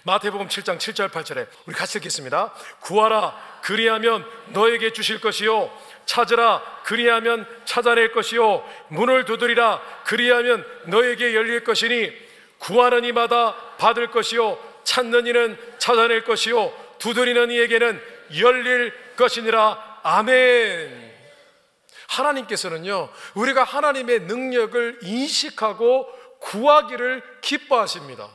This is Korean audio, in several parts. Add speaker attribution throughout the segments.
Speaker 1: 마태복음 7장 7절 8절에 우리 같이 읽겠습니다. 구하라 그리하면 너에게 주실 것이요, 찾으라 그리하면 찾아낼 것이요, 문을 두드리라 그리하면 너에게 열릴 것이니 구하는 이마다 받을 것이요, 찾는 이는 찾아낼 것이요, 두드리는 이에게는 열릴 것이니라. 아멘. 하나님께서는요, 우리가 하나님의 능력을 인식하고 구하기를 기뻐하십니다.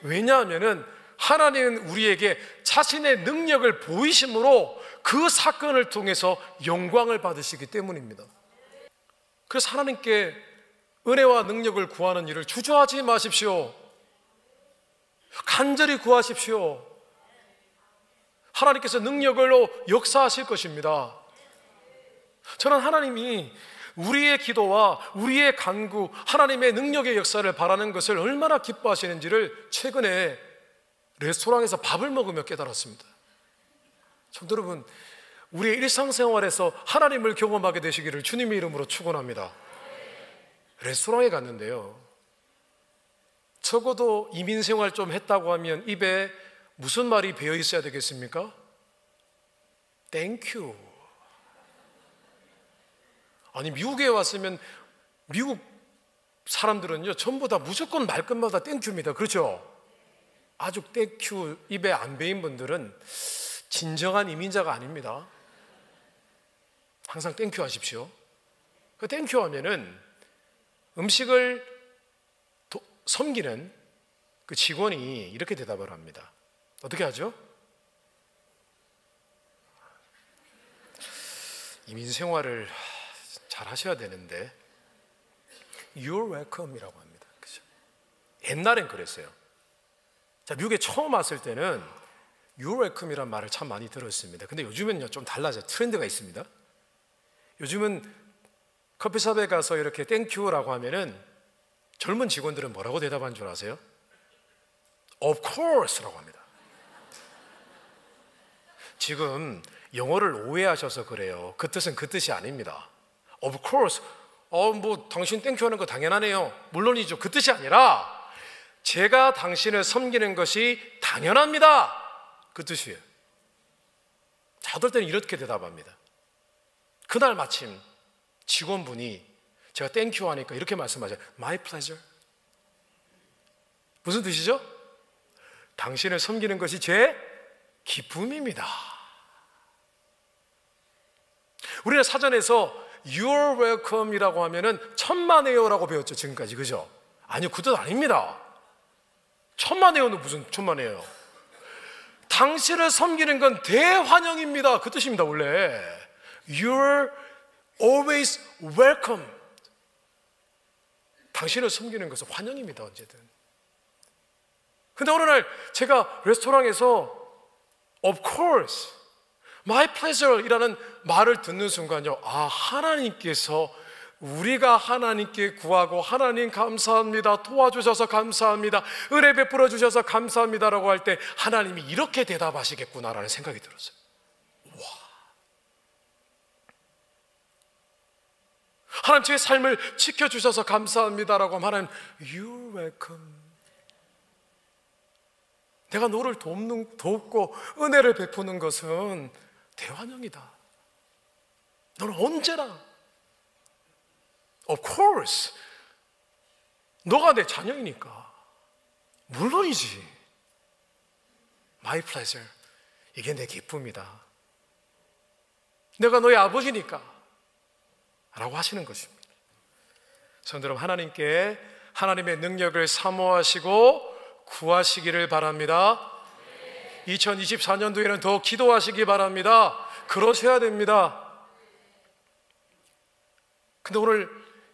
Speaker 1: 왜냐하면 하나님은 우리에게 자신의 능력을 보이심으로 그 사건을 통해서 영광을 받으시기 때문입니다. 그래서 하나님께 은혜와 능력을 구하는 일을 주저하지 마십시오. 간절히 구하십시오. 하나님께서 능력으로 역사하실 것입니다. 저는 하나님이 우리의 기도와 우리의 간구, 하나님의 능력의 역사를 바라는 것을 얼마나 기뻐하시는지를 최근에 레스토랑에서 밥을 먹으며 깨달았습니다. 성도 여러분, 우리의 일상생활에서 하나님을 경험하게 되시기를 주님의 이름으로 축원합니다. 레스토랑에 갔는데요, 적어도 이민생활 좀 했다고 하면 입에 무슨 말이 배어 있어야 되겠습니까? 땡큐. 아니, 미국에 왔으면 미국 사람들은요, 전부 다 무조건 말끝마다 땡큐입니다. 그렇죠? 아주 땡큐 입에 안 배인 분들은 진정한 이민자가 아닙니다. 항상 땡큐 하십시오. 그 땡큐 하면은 음식을 섬기는 그 직원이 이렇게 대답을 합니다. 어떻게 하죠? 이민 생활을 잘 하셔야 되는데 You're welcome 이라고 합니다. 그죠? 옛날엔 그랬어요. 자, 미국에 처음 왔을 때는 You're welcome 이란 말을 참 많이 들었습니다. 근데 요즘은요, 좀 달라져요. 트렌드가 있습니다. 요즘은 커피숍에 가서 이렇게 땡큐라고 하면은 젊은 직원들은 뭐라고 대답한 줄 아세요? Of course라고 합니다. 지금 영어를 오해하셔서 그래요. 그 뜻은 그 뜻이 아닙니다. Of course, 뭐 당신 땡큐 하는 거 당연하네요. 물론이죠. 그 뜻이 아니라 제가 당신을 섬기는 것이 당연합니다. 그 뜻이에요. 자, 어떨 때는 이렇게 대답합니다. 그날 마침 직원분이 제가 땡큐 하니까 이렇게 말씀하세요. My pleasure. 무슨 뜻이죠? 당신을 섬기는 것이 제 기쁨입니다. 우리는 사전에서 You're welcome 이라고 하면은 천만에요라고 배웠죠, 지금까지. 그죠? 아니요, 그 뜻 아닙니다. 천만에요는 무슨 천만에요? 당신을 섬기는 건 대환영입니다. 그 뜻입니다, 원래. You're always welcome. 당신을 섬기는 것은 환영입니다, 언제든. 근데 어느 날 제가 레스토랑에서 Of course, my pleasure 이라는 말을 듣는 순간요, 아, 하나님께서 우리가 하나님께 구하고 하나님 감사합니다, 도와주셔서 감사합니다, 은혜 베풀어 주셔서 감사합니다라고 할 때 하나님이 이렇게 대답하시겠구나라는 생각이 들었어요. 와, 하나님 제 삶을 지켜주셔서 감사합니다라고 하면 하나님 You're welcome. 내가 너를 돕고 은혜를 베푸는 것은 대환영이다. 너는 언제나 Of course 너가 내 자녀이니까 물론이지. My pleasure. 이게 내 기쁨이다. 내가 너의 아버지니까 라고 하시는 것입니다. 성도 여러분, 하나님께 하나님의 능력을 사모하시고 구하시기를 바랍니다. 2024년도에는 더 기도하시기 바랍니다. 그러셔야 됩니다. 근데 오늘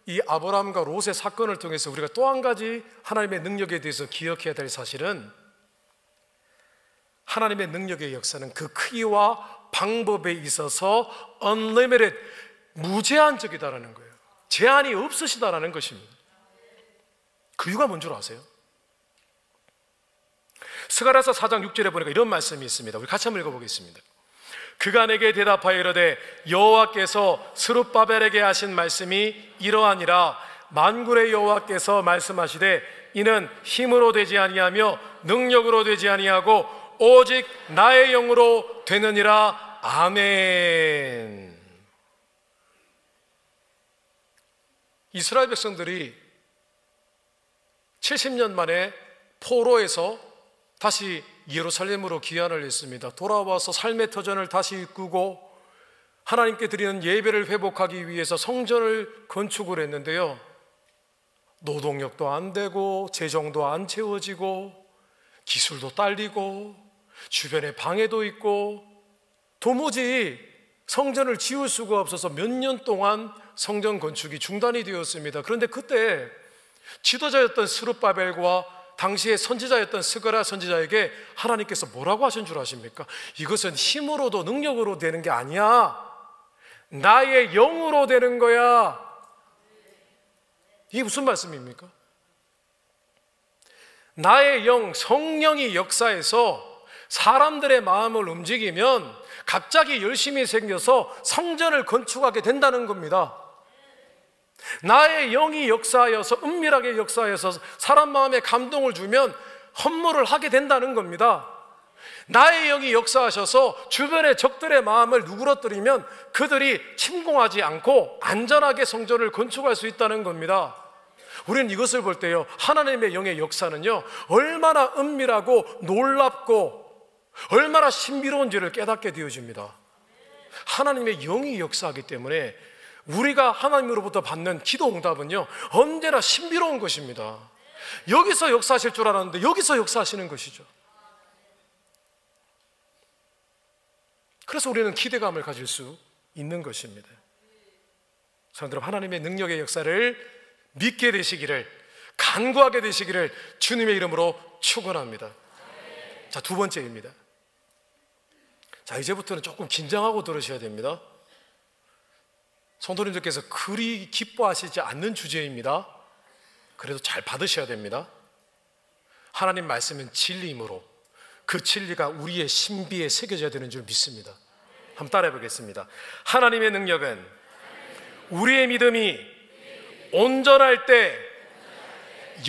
Speaker 1: 이 아브라함과 롯의 사건을 통해서 우리가 또 한 가지 하나님의 능력에 대해서 기억해야 될 사실은, 하나님의 능력의 역사는 그 크기와 방법에 있어서 unlimited, 무제한적이다라는 거예요. 제한이 없으시다라는 것입니다. 그 이유가 뭔 줄 아세요? 스가랴서 4장 6절에 보니까 이런 말씀이 있습니다. 우리 같이 한번 읽어보겠습니다. 그가 내게 대답하여 이르되 여호와께서 스룹바벨에게 하신 말씀이 이러하니라. 만군의 여호와께서 말씀하시되 이는 힘으로 되지 아니하며 능력으로 되지 아니하고 오직 나의 영으로 되느니라. 아멘. 이스라엘 백성들이 70년 만에 포로에서 다시 예루살렘으로 귀환을 했습니다. 돌아와서 삶의 터전을 다시 이끌고 하나님께 드리는 예배를 회복하기 위해서 성전을 건축을 했는데요, 노동력도 안 되고 재정도 안 채워지고 기술도 딸리고 주변에 방해도 있고 도무지 성전을 지을 수가 없어서 몇 년 동안 성전 건축이 중단이 되었습니다. 그런데 그때 지도자였던 스룹바벨과 당시에 선지자였던 스가랴 선지자에게 하나님께서 뭐라고 하신 줄 아십니까? 이것은 힘으로도 능력으로 되는 게 아니야. 나의 영으로 되는 거야. 이게 무슨 말씀입니까? 나의 영, 성령이 역사해서 사람들의 마음을 움직이면 갑자기 열심히 생겨서 성전을 건축하게 된다는 겁니다. 나의 영이 역사하여서, 은밀하게 역사하여서 사람 마음에 감동을 주면 헌물을 하게 된다는 겁니다. 나의 영이 역사하셔서 주변의 적들의 마음을 누그러뜨리면 그들이 침공하지 않고 안전하게 성전을 건축할 수 있다는 겁니다. 우리는 이것을 볼 때요, 하나님의 영의 역사는요, 얼마나 은밀하고 놀랍고 얼마나 신비로운지를 깨닫게 되어집니다. 하나님의 영이 역사하기 때문에 우리가 하나님으로부터 받는 기도 응답은요, 언제나 신비로운 것입니다. 여기서 역사하실 줄 알았는데 여기서 역사하시는 것이죠. 그래서 우리는 기대감을 가질 수 있는 것입니다. 성도들, 하나님의 능력의 역사를 믿게 되시기를, 간구하게 되시기를 주님의 이름으로 축원합니다. 자, 두 번째입니다. 자, 이제부터는 조금 긴장하고 들으셔야 됩니다. 성도님들께서 그리 기뻐하시지 않는 주제입니다. 그래도 잘 받으셔야 됩니다. 하나님 말씀은 진리이므로 그 진리가 우리의 신비에 새겨져야 되는 줄 믿습니다. 한번 따라해 보겠습니다. 하나님의 능력은 우리의 믿음이 온전할 때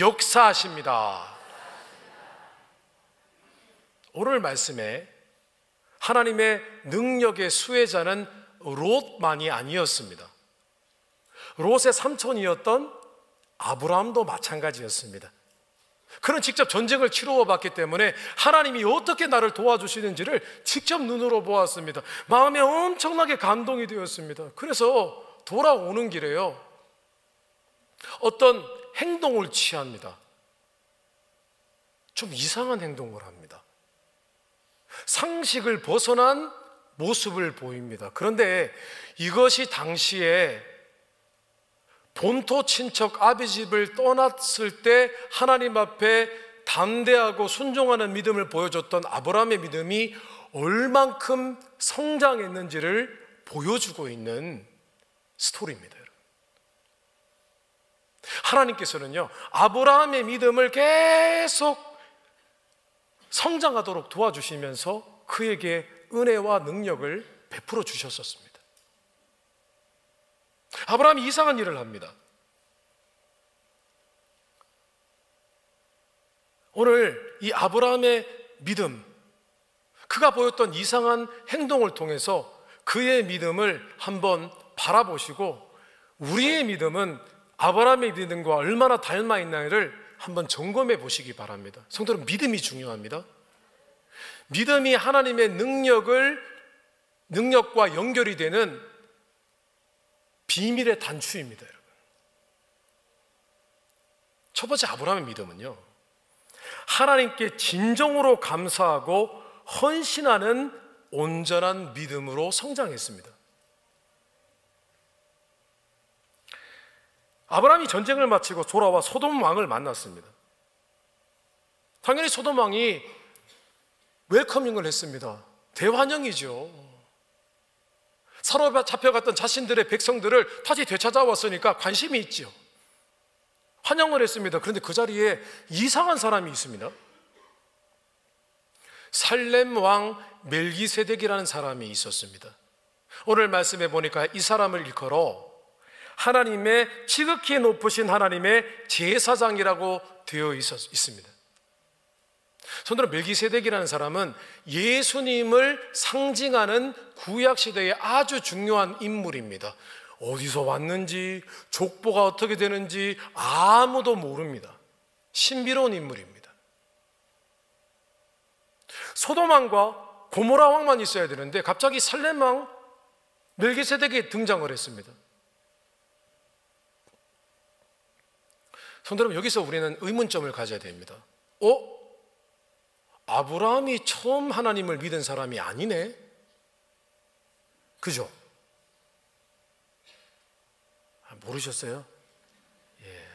Speaker 1: 역사하십니다. 오늘 말씀에 하나님의 능력의 수혜자는 롯만이 아니었습니다. 롯의 삼촌이었던 아브라함도 마찬가지였습니다. 그는 직접 전쟁을 치루어 봤기 때문에 하나님이 어떻게 나를 도와주시는지를 직접 눈으로 보았습니다. 마음에 엄청나게 감동이 되었습니다. 그래서 돌아오는 길에요, 어떤 행동을 취합니다. 좀 이상한 행동을 합니다. 상식을 벗어난 모습을 보입니다. 그런데 이것이 당시에 본토 친척 아비집을 떠났을 때 하나님 앞에 담대하고 순종하는 믿음을 보여줬던 아브라함의 믿음이 얼만큼 성장했는지를 보여주고 있는 스토리입니다. 여러분, 하나님께서는요, 아브라함의 믿음을 계속 성장하도록 도와주시면서 그에게 은혜와 능력을 베풀어 주셨었습니다. 아브라함이 이상한 일을 합니다. 오늘 이 아브라함의 믿음, 그가 보였던 이상한 행동을 통해서 그의 믿음을 한번 바라보시고 우리의 믿음은 아브라함의 믿음과 얼마나 닮아 있나를 한번 점검해 보시기 바랍니다. 성도는 믿음이 중요합니다. 믿음이 하나님의 능력과 연결이 되는 비밀의 단추입니다. 여러분, 첫 번째 아브라함의 믿음은요, 하나님께 진정으로 감사하고 헌신하는 온전한 믿음으로 성장했습니다. 아브라함이 전쟁을 마치고 돌아와 소돔 왕을 만났습니다. 당연히 소돔 왕이 웰커밍을 했습니다. 대환영이죠. 사로 잡혀갔던 자신들의 백성들을 다시 되찾아왔으니까 관심이 있죠. 환영을 했습니다. 그런데 그 자리에 이상한 사람이 있습니다. 살렘 왕 멜기세덱이라는 사람이 있었습니다. 오늘 말씀해 보니까 이 사람을 일컬어 하나님의 지극히 높으신 하나님의 제사장이라고 되어 있습니다. 손들어 멜기세덱이라는 사람은 예수님을 상징하는 구약시대의 아주 중요한 인물입니다. 어디서 왔는지, 족보가 어떻게 되는지 아무도 모릅니다. 신비로운 인물입니다. 소돔 왕과 고모라 왕만 있어야 되는데 갑자기 살렘 왕 멜기세덱이 등장을 했습니다. 손들어 여기서 우리는 의문점을 가져야 됩니다. 아브라함이 처음 하나님을 믿은 사람이 아니네? 그죠? 모르셨어요? 예.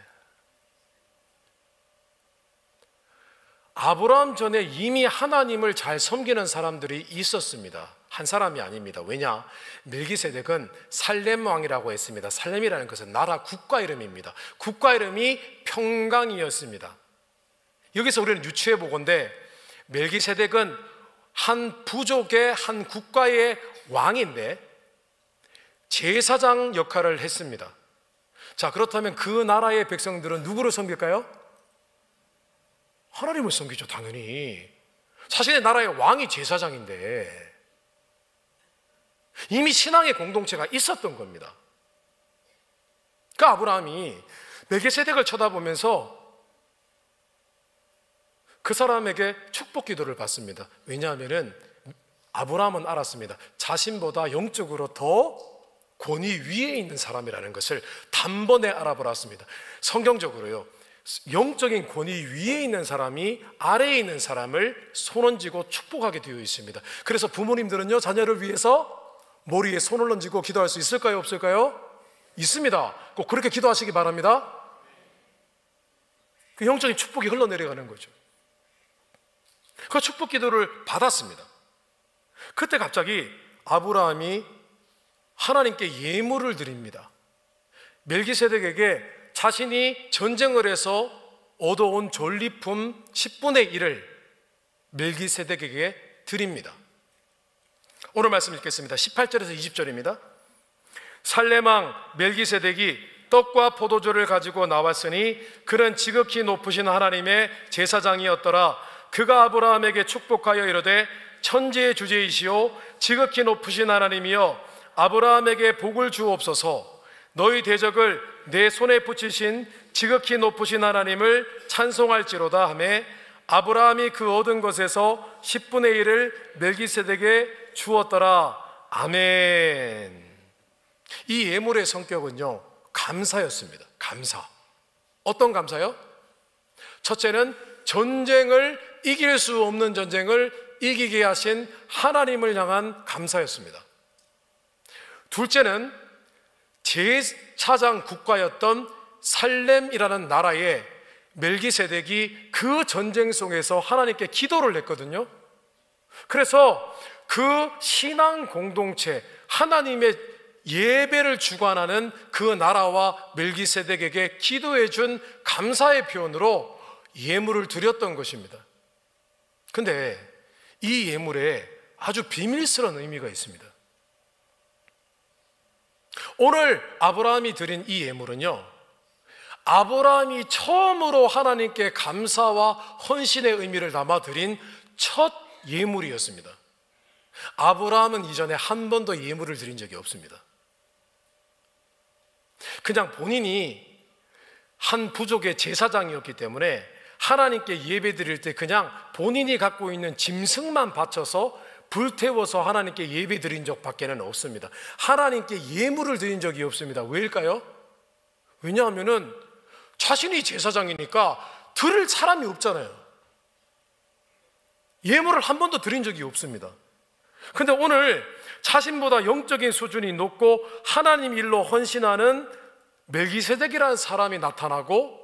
Speaker 1: 아브라함 전에 이미 하나님을 잘 섬기는 사람들이 있었습니다. 한 사람이 아닙니다. 왜냐? 멜기세덱은 살렘 왕이라고 했습니다. 살렘이라는 것은 나라 국가 이름입니다. 국가 이름이 평강이었습니다. 여기서 우리는 유추해 보건대 멜기세덱은 한 부족의 한 국가의 왕인데 제사장 역할을 했습니다. 자, 그렇다면 그 나라의 백성들은 누구를 섬길까요? 하나님을 섬기죠, 당연히. 자신의 나라의 왕이 제사장인데 이미 신앙의 공동체가 있었던 겁니다. 그 아브라함이 멜기세덱을 쳐다보면서 그 사람에게 축복 기도를 받습니다. 왜냐하면 아브라함은 알았습니다. 자신보다 영적으로 더 권위 위에 있는 사람이라는 것을 단번에 알아버렸습니다. 성경적으로요, 영적인 권위 위에 있는 사람이 아래에 있는 사람을 손 얹고 축복하게 되어 있습니다. 그래서 부모님들은요, 자녀를 위해서 머리에 손을 얹고 기도할 수 있을까요? 없을까요? 있습니다. 꼭 그렇게 기도하시기 바랍니다. 그 영적인 축복이 흘러내려가는 거죠. 그 축복 기도를 받았습니다. 그때 갑자기 아브라함이 하나님께 예물을 드립니다. 멜기세덱에게 자신이 전쟁을 해서 얻어온 전리품 10분의 1을 멜기세덱에게 드립니다. 오늘 말씀 읽겠습니다. 18절에서 20절입니다. 살렘왕 멜기세덱이 떡과 포도주를 가지고 나왔으니 그는 지극히 높으신 하나님의 제사장이었더라. 그가 아브라함에게 축복하여 이르되 천지의 주제이시오 지극히 높으신 하나님이여 아브라함에게 복을 주옵소서. 너희 대적을 내 손에 붙이신 지극히 높으신 하나님을 찬송할지로다 하매 아브라함이 그 얻은 것에서 10분의 1을 멜기세덱에게 주었더라. 아멘. 이 예물의 성격은요, 감사였습니다. 감사. 어떤 감사요? 첫째는 전쟁을 이길 수 없는 전쟁을 이기게 하신 하나님을 향한 감사였습니다. 둘째는 제사장 국가였던 살렘이라는 나라에 멜기세덱이 그 전쟁 속에서 하나님께 기도를 했거든요. 그래서 그 신앙 공동체, 하나님의 예배를 주관하는 그 나라와 멜기세덱에게 기도해 준 감사의 표현으로 예물을 드렸던 것입니다. 근데 이 예물에 아주 비밀스러운 의미가 있습니다. 오늘 아브라함이 드린 이 예물은요, 아브라함이 처음으로 하나님께 감사와 헌신의 의미를 담아 드린 첫 예물이었습니다. 아브라함은 이전에 한 번도 예물을 드린 적이 없습니다. 그냥 본인이 한 부족의 제사장이었기 때문에 하나님께 예배 드릴 때 그냥 본인이 갖고 있는 짐승만 바쳐서 불태워서 하나님께 예배 드린 적밖에는 없습니다. 하나님께 예물을 드린 적이 없습니다. 왜일까요? 왜냐하면은 자신이 제사장이니까 드릴 사람이 없잖아요. 예물을 한 번도 드린 적이 없습니다. 근데 오늘 자신보다 영적인 수준이 높고 하나님 일로 헌신하는 멜기세덱이라는 사람이 나타나고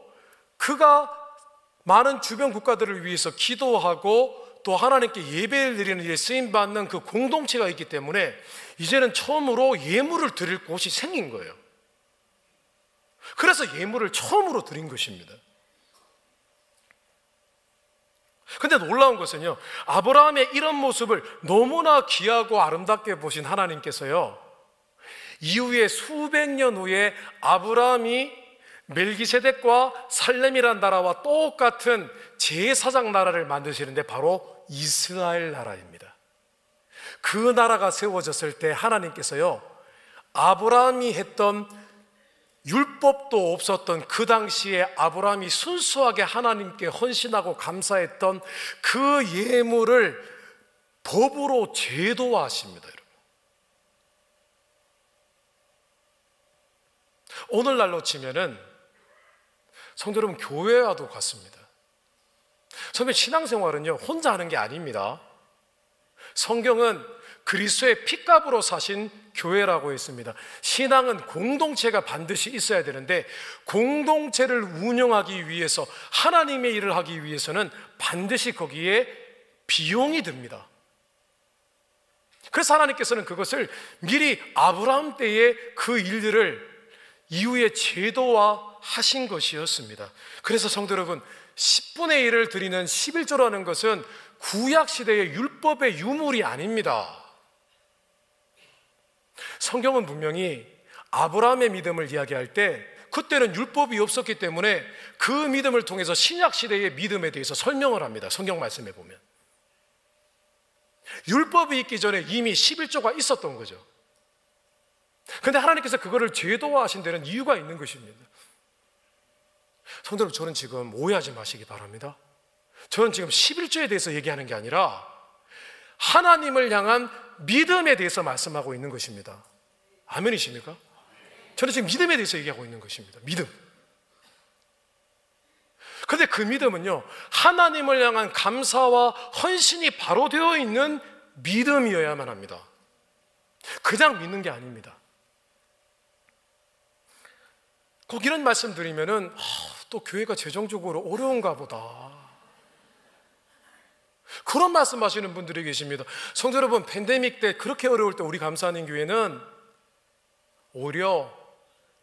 Speaker 1: 그가 많은 주변 국가들을 위해서 기도하고 또 하나님께 예배를 드리는 일에 쓰임받는 그 공동체가 있기 때문에 이제는 처음으로 예물을 드릴 곳이 생긴 거예요. 그래서 예물을 처음으로 드린 것입니다. 근데 놀라운 것은요, 아브라함의 이런 모습을 너무나 귀하고 아름답게 보신 하나님께서요, 이후에 수백 년 후에 아브라함이 멜기세덱과 살렘이란 나라와 똑같은 제사장 나라를 만드시는데 바로 이스라엘 나라입니다. 그 나라가 세워졌을 때 하나님께서요, 아브라함이 했던 율법도 없었던 그 당시에 아브라함이 순수하게 하나님께 헌신하고 감사했던 그 예물을 법으로 제도화하십니다. 여러분. 오늘날로 치면은 성도 여러분, 교회와도 같습니다. 선생님, 신앙생활은요 혼자 하는 게 아닙니다. 성경은 그리스도의 피값으로 사신 교회라고 했습니다. 신앙은 공동체가 반드시 있어야 되는데 공동체를 운영하기 위해서, 하나님의 일을 하기 위해서는 반드시 거기에 비용이 듭니다. 그래서 하나님께서는 그것을 미리 아브라함 때의 그 일들을 이후에 제도화하신 것이었습니다. 그래서 성도 여러분, 10분의 1을 드리는 11조라는 것은 구약시대의 율법의 유물이 아닙니다. 성경은 분명히 아브라함의 믿음을 이야기할 때 그때는 율법이 없었기 때문에 그 믿음을 통해서 신약시대의 믿음에 대해서 설명을 합니다. 성경 말씀에 보면 율법이 있기 전에 이미 11조가 있었던 거죠. 그런데 하나님께서 그거를 제도화하신 데는 이유가 있는 것입니다. 성도 여러분, 저는 지금 오해하지 마시기 바랍니다. 저는 지금 11조에 대해서 얘기하는 게 아니라 하나님을 향한 믿음에 대해서 말씀하고 있는 것입니다. 아멘이십니까? 저는 지금 믿음에 대해서 얘기하고 있는 것입니다. 믿음. 그런데 그 믿음은요, 하나님을 향한 감사와 헌신이 바로 되어 있는 믿음이어야만 합니다. 그냥 믿는 게 아닙니다. 꼭 이런 말씀 드리면은 또 교회가 재정적으로 어려운가 보다, 그런 말씀하시는 분들이 계십니다. 성도 여러분, 팬데믹 때 그렇게 어려울 때 우리 감사하는 교회는 오히려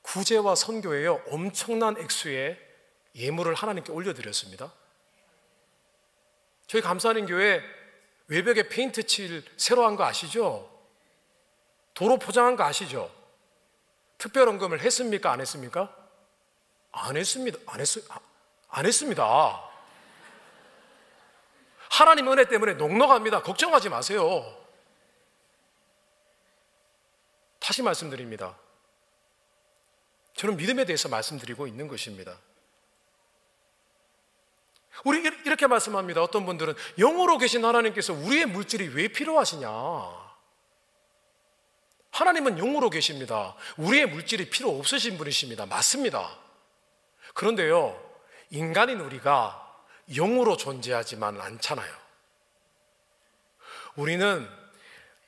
Speaker 1: 구제와 선교에요 엄청난 액수의 예물을 하나님께 올려드렸습니다. 저희 감사하는 교회 외벽에 페인트 칠 새로 한 거 아시죠? 도로 포장한 거 아시죠? 특별헌금을 했습니까? 안 했습니까? 안 했습니다. 안 했습니다. 하나님 은혜 때문에 넉넉합니다. 걱정하지 마세요. 다시 말씀드립니다. 저는 믿음에 대해서 말씀드리고 있는 것입니다. 우리 이렇게 말씀합니다. 어떤 분들은 영으로 계신 하나님께서 우리의 물질이 왜 필요하시냐? 하나님은 영으로 계십니다. 우리의 물질이 필요 없으신 분이십니다. 맞습니다. 그런데요, 인간인 우리가 영으로 존재하지만 않잖아요. 우리는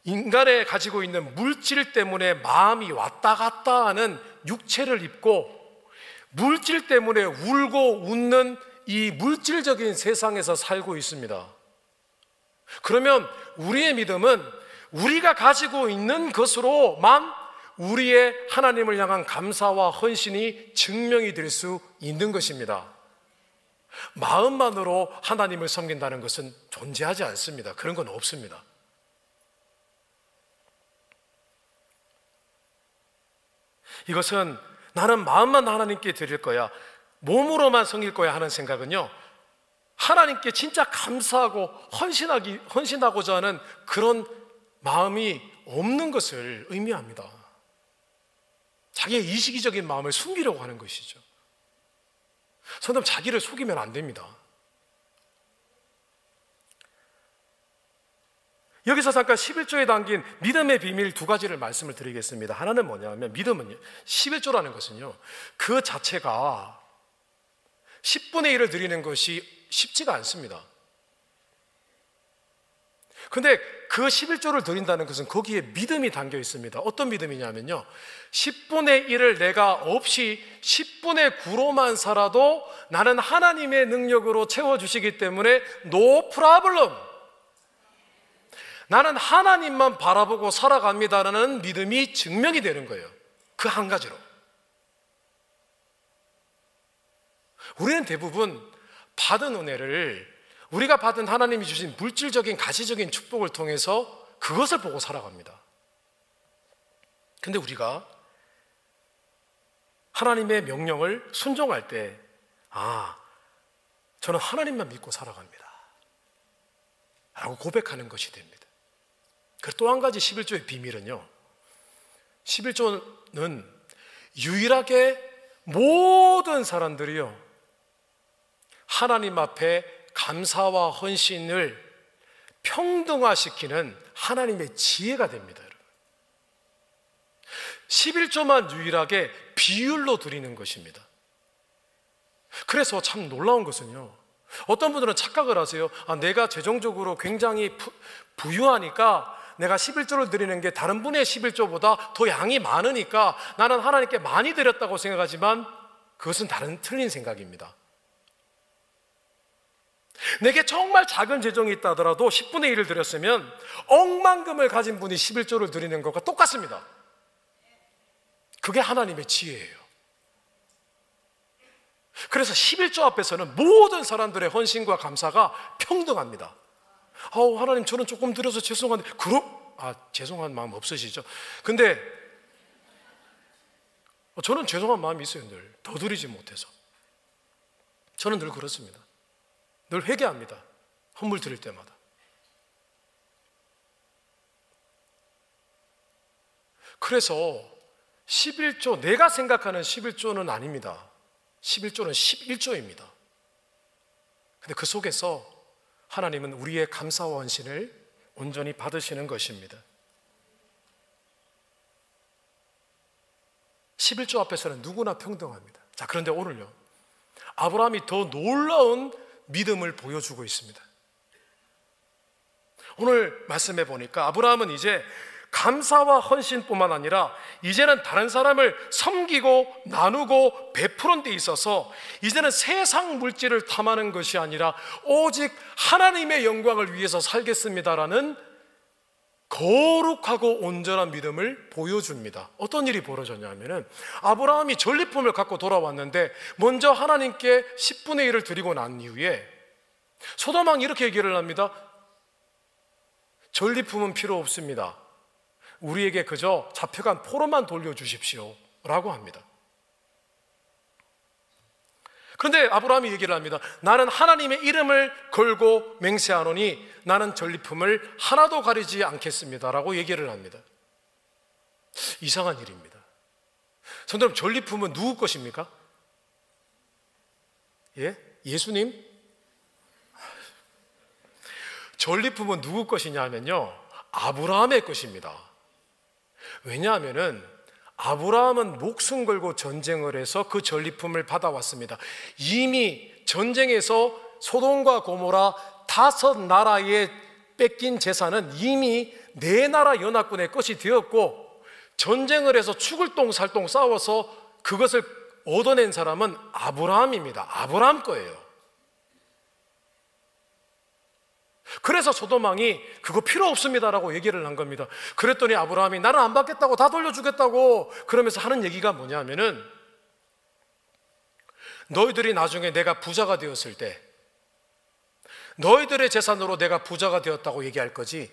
Speaker 1: 인간에 가지고 있는 물질 때문에 마음이 왔다 갔다 하는 육체를 입고 물질 때문에 울고 웃는 이 물질적인 세상에서 살고 있습니다. 그러면 우리의 믿음은 우리가 가지고 있는 것으로만 우리의 하나님을 향한 감사와 헌신이 증명이 될 수 있는 것입니다. 마음만으로 하나님을 섬긴다는 것은 존재하지 않습니다. 그런 건 없습니다. 이것은 나는 마음만 하나님께 드릴 거야, 몸으로만 섬길 거야 하는 생각은요, 하나님께 진짜 감사하고 헌신하고자 하는 그런 마음이 없는 것을 의미합니다. 자기의 이시기적인 마음을 숨기려고 하는 것이죠. 선생님, 자기를 속이면 안 됩니다. 여기서 잠깐 11조에 담긴 믿음의 비밀 두 가지를 말씀을 드리겠습니다. 하나는 뭐냐면, 믿음은요, 11조라는 것은요, 그 자체가 10분의 1을 드리는 것이 쉽지가 않습니다. 그런데 그 11조를 드린다는 것은 거기에 믿음이 담겨 있습니다. 어떤 믿음이냐면요, 10분의 1을 내가 없이 10분의 9로만 살아도 나는 하나님의 능력으로 채워주시기 때문에 no problem, 나는 하나님만 바라보고 살아갑니다라는 믿음이 증명이 되는 거예요. 그 한 가지로. 우리는 대부분 받은 은혜를, 우리가 받은 하나님이 주신 물질적인 가시적인 축복을 통해서 그것을 보고 살아갑니다. 근데 우리가 하나님의 명령을 순종할 때, 저는 하나님만 믿고 살아갑니다 라고 고백하는 것이 됩니다. 그리고 또 한 가지 11조의 비밀은요, 11조는 유일하게 모든 사람들이요, 하나님 앞에 감사와 헌신을 평등화시키는 하나님의 지혜가 됩니다. 여러분, 11조만 유일하게 비율로 드리는 것입니다. 그래서 참 놀라운 것은요, 어떤 분들은 착각을 하세요. 내가 재정적으로 굉장히 부유하니까 내가 11조를 드리는 게 다른 분의 11조보다 더 양이 많으니까 나는 하나님께 많이 드렸다고 생각하지만 그것은 틀린 생각입니다. 내게 정말 작은 재정이 있다 하더라도 10분의 1을 드렸으면 억만금을 가진 분이 11조를 드리는 것과 똑같습니다. 그게 하나님의 지혜예요. 그래서 11조 앞에서는 모든 사람들의 헌신과 감사가 평등합니다. 하나님, 저는 조금 드려서 죄송한데, 죄송한 마음 없으시죠? 근데 저는 죄송한 마음이 있어요. 늘 더 드리지 못해서. 저는 늘 그렇습니다. 늘 회개합니다. 헌물 드릴 때마다. 그래서 11조, 내가 생각하는 11조는 아닙니다. 11조는 11조입니다. 근데 그 속에서 하나님은 우리의 감사와 헌신을 온전히 받으시는 것입니다. 11조 앞에서는 누구나 평등합니다. 자, 그런데 오늘요, 아브라함이 더 놀라운 믿음을 보여주고 있습니다. 오늘 말씀해 보니까 아브라함은 이제 감사와 헌신뿐만 아니라 이제는 다른 사람을 섬기고 나누고 베푸는 데 있어서 이제는 세상 물질을 탐하는 것이 아니라 오직 하나님의 영광을 위해서 살겠습니다라는 거룩하고 온전한 믿음을 보여줍니다. 어떤 일이 벌어졌냐면은, 아브라함이 전리품을 갖고 돌아왔는데 먼저 하나님께 10분의 1을 드리고 난 이후에 소돔왕이 이렇게 얘기를 합니다. 전리품은 필요 없습니다. 우리에게 그저 잡혀간 포로만 돌려주십시오 라고 합니다. 그런데 아브라함이 얘기를 합니다. 나는 하나님의 이름을 걸고 맹세하노니 나는 전리품을 하나도 가리지 않겠습니다 라고 얘기를 합니다. 이상한 일입니다. 성도님, 전리품은 누구 것입니까? 예수님? 전리품은 누구 것이냐 하면요, 아브라함의 것입니다. 왜냐하면은 아브라함은 목숨 걸고 전쟁을 해서 그 전리품을 받아왔습니다. 이미 전쟁에서 소돔과 고모라 5나라에 뺏긴 재산은 이미 4나라 연합군의 것이 되었고, 전쟁을 해서 죽을 똥살똥 싸워서 그것을 얻어낸 사람은 아브라함입니다. 아브라함 거예요. 그래서 소돔왕이 그거 필요 없습니다라고 얘기를 한 겁니다. 그랬더니 아브라함이 나는 안 받겠다고, 다 돌려주겠다고 그러면서 하는 얘기가 뭐냐면은, 너희들이 나중에 내가 부자가 되었을 때 너희들의 재산으로 내가 부자가 되었다고 얘기할 거지,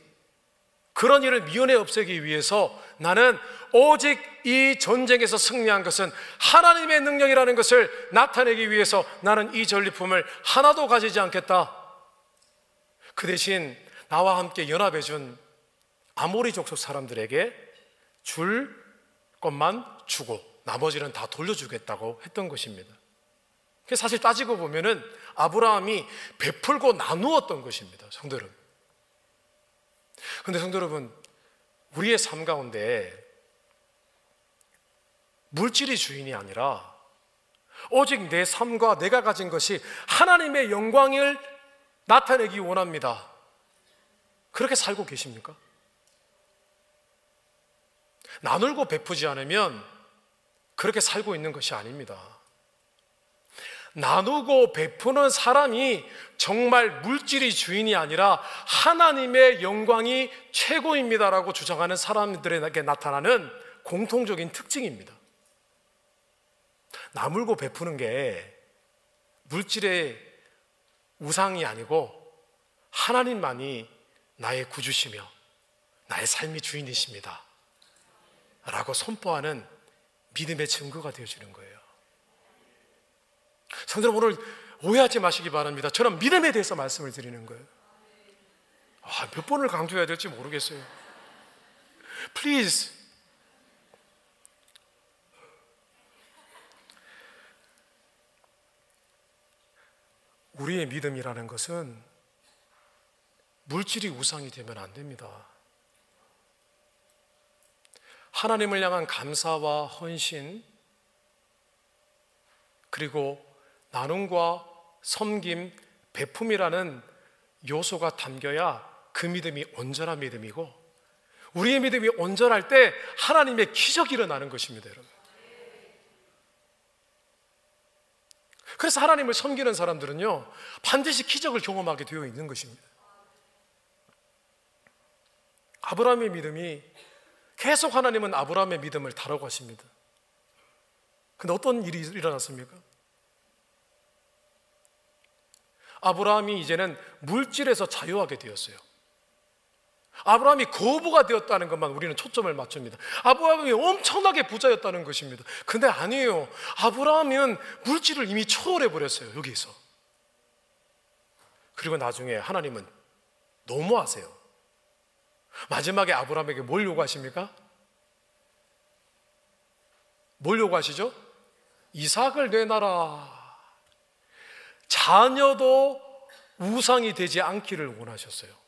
Speaker 1: 그런 일을 미연에 없애기 위해서 나는 오직 이 전쟁에서 승리한 것은 하나님의 능력이라는 것을 나타내기 위해서 나는 이 전리품을 하나도 가지지 않겠다. 그 대신 나와 함께 연합해 준 아모리 족속 사람들에게 줄 것만 주고 나머지는 다 돌려주겠다고 했던 것입니다. 사실 따지고 보면은 아브라함이 베풀고 나누었던 것입니다, 성도 여러분. 그런데 성도 여러분, 우리의 삶 가운데 물질이 주인이 아니라 오직 내 삶과 내가 가진 것이 하나님의 영광을 나타내기 원합니다. 그렇게 살고 계십니까? 나누고 베푸지 않으면 그렇게 살고 있는 것이 아닙니다. 나누고 베푸는 사람이 정말 물질이 주인이 아니라 하나님의 영광이 최고입니다라고 주장하는 사람들에게 나타나는 공통적인 특징입니다. 나누고 베푸는 게 물질의 우상이 아니고 하나님만이 나의 구주시며 나의 삶의 주인이십니다 라고 선포하는 믿음의 증거가 되어주는 거예요. 성도님, 오늘 오해하지 마시기 바랍니다. 저는 믿음에 대해서 말씀을 드리는 거예요. 몇 번을 강조해야 될지 모르겠어요. Please. 우리의 믿음이라는 것은 물질이 우상이 되면 안 됩니다. 하나님을 향한 감사와 헌신, 그리고 나눔과 섬김, 베품이라는 요소가 담겨야 그 믿음이 온전한 믿음이고, 우리의 믿음이 온전할 때 하나님의 기적이 일어나는 것입니다, 여러분. 그래서 하나님을 섬기는 사람들은요, 반드시 기적을 경험하게 되어 있는 것입니다. 아브라함의 믿음이, 계속 하나님은 아브라함의 믿음을 다뤄가십니다. 근데 어떤 일이 일어났습니까? 아브라함이 이제는 물질에서 자유하게 되었어요. 아브라함이 거부가 되었다는 것만 우리는 초점을 맞춥니다. 아브라함이 엄청나게 부자였다는 것입니다. 근데 아니에요. 아브라함은 물질을 이미 초월해 버렸어요, 여기서. 그리고 나중에 하나님은 너무하세요. 마지막에 아브라함에게 뭘 요구하십니까? 뭘 요구하시죠? 이삭을 내놔라. 자녀도 우상이 되지 않기를 원하셨어요.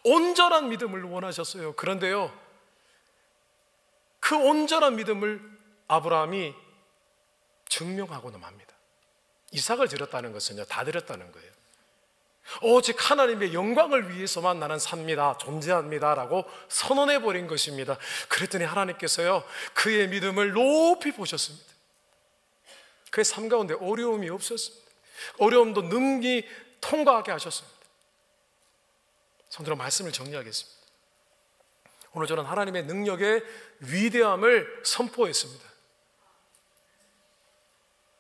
Speaker 1: 온전한 믿음을 원하셨어요. 그런데요, 그 온전한 믿음을 아브라함이 증명하고는 맙니다. 이삭을 드렸다는 것은요, 다 드렸다는 거예요. 오직 하나님의 영광을 위해서만 나는 삽니다, 존재합니다 라고 선언해 버린 것입니다. 그랬더니 하나님께서요, 그의 믿음을 높이 보셨습니다. 그의 삶 가운데 어려움이 없었습니다. 어려움도 능히 통과하게 하셨습니다. 성도로 말씀을 정리하겠습니다. 오늘 저는 하나님의 능력의 위대함을 선포했습니다.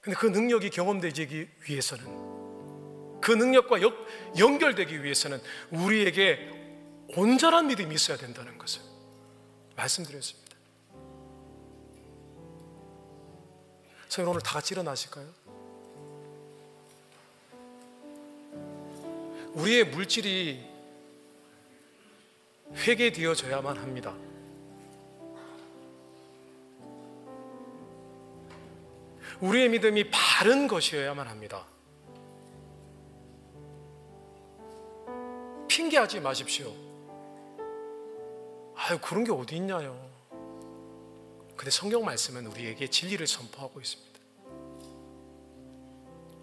Speaker 1: 근데 그 능력이 경험되기 위해서는, 그 능력과 연결되기 위해서는 우리에게 온전한 믿음이 있어야 된다는 것을 말씀드렸습니다. 저희 오늘 다 같이 일어나실까요? 우리의 물질이 회개되어져야만 합니다. 우리의 믿음이 바른 것이어야만 합니다. 핑계하지 마십시오. 아유, 그런 게 어디 있냐요. 근데 성경 말씀은 우리에게 진리를 선포하고 있습니다.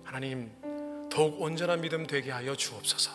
Speaker 1: 하나님, 더욱 온전한 믿음 되게 하여 주옵소서.